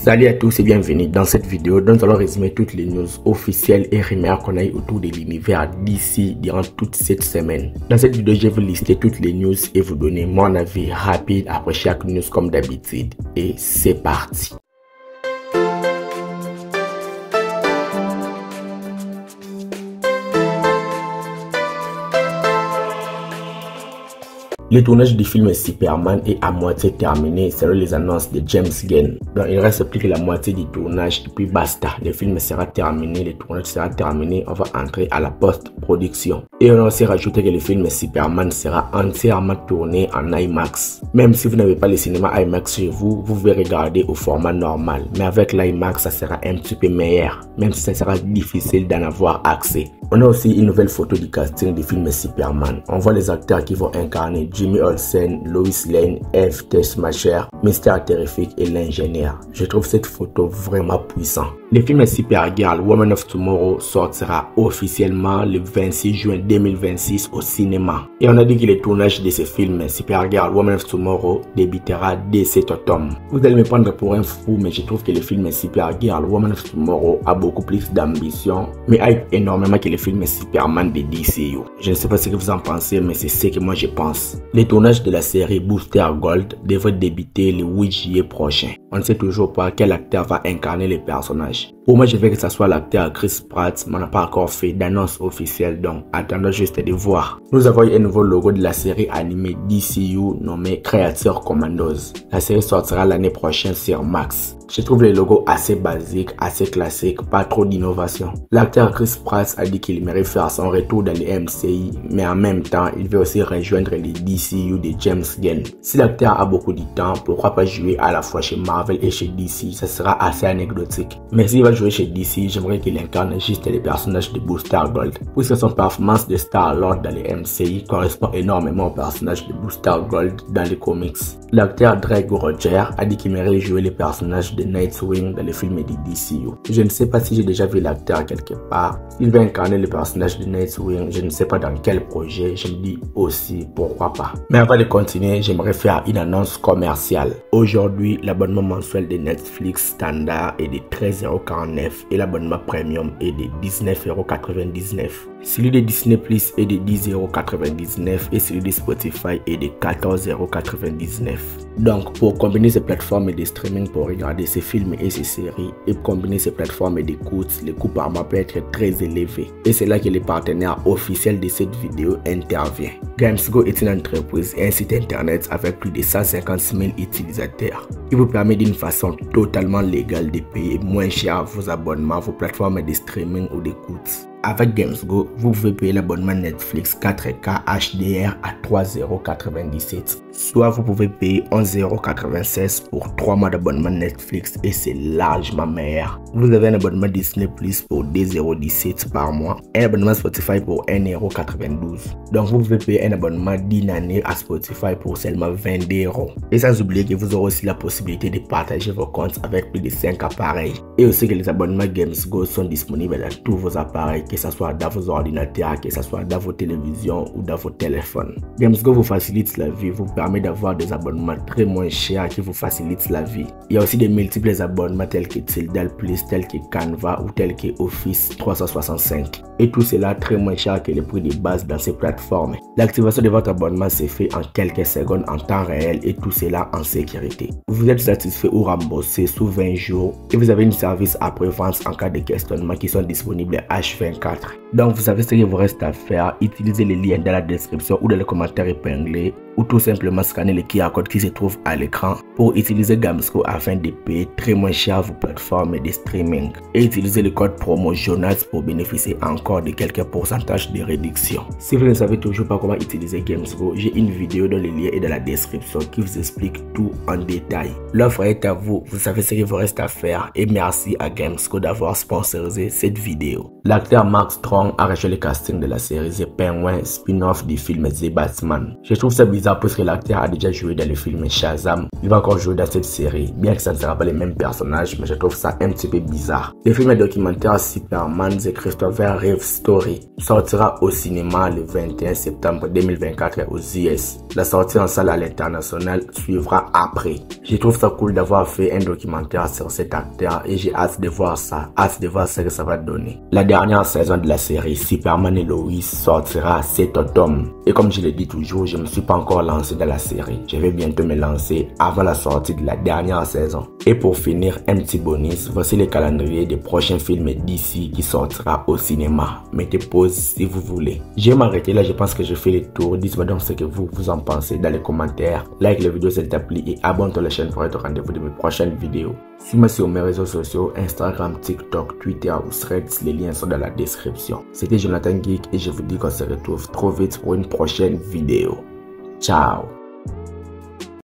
Salut à tous et bienvenue dans cette vidéo dont nous allons résumer toutes les news officielles et rumeurs qu'on a eu autour de l'univers d'ici durant toute cette semaine. Dans cette vidéo, je vais vous lister toutes les news et vous donner mon avis rapide après chaque news comme d'habitude. Et c'est parti. Le tournage du film Superman est à moitié terminé selon les annonces de James Gunn. Donc il reste plus que la moitié du tournage et puis basta. Le film sera terminé, le tournage sera terminé, on va entrer à la post-production. Et on a aussi rajouté que le film Superman sera entièrement tourné en IMAX. Même si vous n'avez pas le cinéma IMAX chez vous, vous pouvez regarder au format normal. Mais avec l'IMAX, ça sera un petit peu meilleur, même si ça sera difficile d'en avoir accès. On a aussi une nouvelle photo du casting du film Superman. On voit les acteurs qui vont incarner Jimmy Olsen, Lois Lane, Eve Teschmacher, Mister Terrific et l'ingénieur. Je trouve cette photo vraiment puissante. Le film Supergirl, Woman of Tomorrow sortira officiellement le 26 juin 2026 au cinéma. Et on a dit que le tournage de ce film Supergirl, Woman of Tomorrow débutera dès cet automne. Vous allez me prendre pour un fou, mais je trouve que le film Supergirl, Woman of Tomorrow a beaucoup plus d'ambition, mais hype énormément que le film Superman de DCU. Je ne sais pas ce que vous en pensez, mais c'est ce que moi je pense. Le tournage de la série Booster Gold devrait débuter le 8 juillet prochain. On ne sait toujours pas quel acteur va incarner les personnages. Pour moi, je veux que ce soit l'acteur Chris Pratt, mais on n'a pas encore fait d'annonce officielle, donc attendons juste de voir. Nous avons eu un nouveau logo de la série animée DCU nommé Creature Commandos. La série sortira l'année prochaine sur Max. Je trouve le logo assez basique, assez classique, pas trop d'innovation. L'acteur Chris Pratt a dit qu'il aimerait faire son retour dans les MCI, mais en même temps, il veut aussi rejoindre les DCU de James Gunn. Si l'acteur a beaucoup de temps, pourquoi pas jouer à la fois chez Marvel et chez DC, ça sera assez anecdotique. Mais s'il va jouer chez DC, j'aimerais qu'il incarne juste les personnages de Booster Gold, puisque son performance de Star-Lord dans les MCI correspond énormément au personnage de Booster Gold dans les comics. L'acteur Drake Roger a dit qu'il aimerait jouer les personnages de Nightwing dans les films de DCU. Je ne sais pas si j'ai déjà vu l'acteur quelque part. Il va incarner le personnage de Nightwing, je ne sais pas dans quel projet, je me dis aussi pourquoi pas. Mais avant de continuer, j'aimerais faire une annonce commerciale. Aujourd'hui, l'abonnement mensuel de Netflix standard est de 13,49€ et l'abonnement premium est de 19,99€. Celui de Disney Plus est de 10,99€ et celui de Spotify est de 14,99€. Donc pour combiner ces plateformes de streaming pour regarder ces films et ces séries et combiner ces plateformes d'écoute, le coût par mois peut être très élevé. Et c'est là que le partenaire officiel de cette vidéo intervient. Gamesgo est une entreprise et un site internet avec plus de 150 000 utilisateurs. Il vous permet d'une façon totalement légale de payer moins cher vos abonnements, vos plateformes de streaming ou d'écoute. Avec Gamesgo, vous pouvez payer l'abonnement Netflix 4K HDR à 3,97€. Soit vous pouvez payer 11,96€ pour 3 mois d'abonnement Netflix et c'est largement meilleur. Vous avez un abonnement Disney Plus pour 2,17€ par mois et un abonnement Spotify pour 1,92€. Donc vous pouvez payer un abonnement d'une année à Spotify pour seulement 22€. Et sans oublier que vous aurez aussi la possibilité de partager vos comptes avec plus de 5 appareils. Et aussi que les abonnements Gamesgo sont disponibles dans tous vos appareils, que ce soit dans vos ordinateurs, que ce soit dans vos télévisions ou dans vos téléphones. Gamesgo vous facilite la vie, vous permet d'avoir des abonnements très moins chers qui vous facilitent la vie. Il y a aussi des multiples abonnements tels que Tildal Plus, tels que Canva ou tels que Office 365. Et tout cela très moins cher que les prix de base dans ces plateformes. L'activation de votre abonnement se fait en quelques secondes en temps réel et tout cela en sécurité. Vous êtes satisfait ou remboursé sous 20 jours et vous avez une service après-vente en cas de questionnement qui sont disponibles H24. Donc vous savez ce qu'il vous reste à faire, utilisez les liens dans la description ou dans les commentaires épinglés ou tout simplement scanner le QR code qui se trouve à l'écran pour utiliser Gamesgo afin de payer très moins cher vos plateformes de streaming et utiliser le code promo Jonas pour bénéficier encore de quelques pourcentages de réduction. Si vous ne savez toujours pas comment utiliser Gamesgo, j'ai une vidéo dont le lien est dans la description qui vous explique tout en détail. L'offre est à vous, vous savez ce qu'il vous reste à faire et merci à Gamesgo d'avoir sponsorisé cette vidéo. L'acteur Mark Strong a rejoint le casting de la série The Penguin, spin-off du film The Batman. Je trouve ça bizarre puisque l'acteur a déjà joué dans le film Shazam. Il va encore jouer dans cette série, bien que ça ne sera pas les mêmes personnages, mais je trouve ça un petit peu bizarre. Le film documentaire Superman The Christopher Reeve Story sortira au cinéma le 21 septembre 2024 aux US. La sortie en salle à l'international suivra après. Je trouve ça cool d'avoir fait un documentaire sur cet acteur et j'ai hâte de voir ça, ce que ça va donner. La dernière saison de la série Superman et Lois sortira cet automne. Et comme je le dis toujours, je ne me suis pas encore lancé dans la série. Je vais bientôt me lancer avant la sortie de la dernière saison. Et pour finir, un petit bonus, voici le calendrier des prochains films d'ici qui sortira au cinéma. Mettez pause si vous voulez. Je vais m'arrêter là, je pense que je fais le tour. Dites-moi donc ce que vous en pensez dans les commentaires. Like la vidéo si elle t'a plu et abonne-toi à la chaîne pour être au rendez-vous de mes prochaines vidéos. Suis-moi sur mes réseaux sociaux, Instagram, TikTok, Twitter ou Threads, les liens sont dans la description. C'était Jonathan Geek et je vous dis qu'on se retrouve trop vite pour une prochaine vidéo. Ciao.